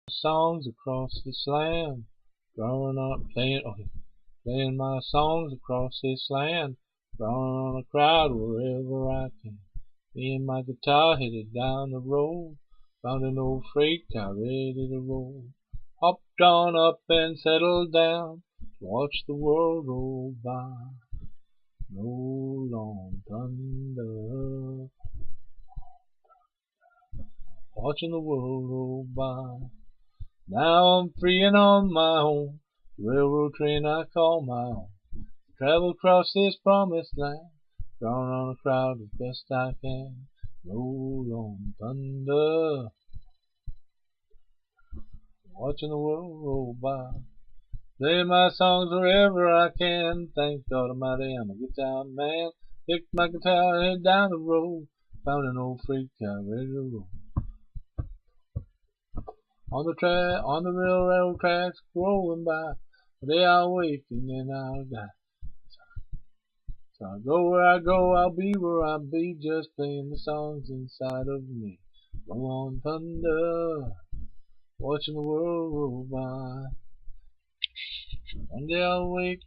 Songs across this land, growing up playing my songs across this land, drawing on a crowd wherever I can. Me and my guitar headed down the road, found an old freight car ready to roll. Hopped on up and settled down to watch the world roll by. Roll on thunder, watching the world roll by. Now I'm free and on my own, the railroad train I call my own. Travel across this promised land, drawing on a crowd as best I can. Roll on thunder, watching the world roll by. Play my songs wherever I can. Thank God Almighty, I'm a guitar man. Picked my guitar, head down the road, found an old freight car ready to roll. On the railroad tracks rolling by. One day I'll wake and then I'll die. So I go where I go, I'll be where I'll be, just playing the songs inside of me. Roll on thunder, watching the world roll by. One day I'll wake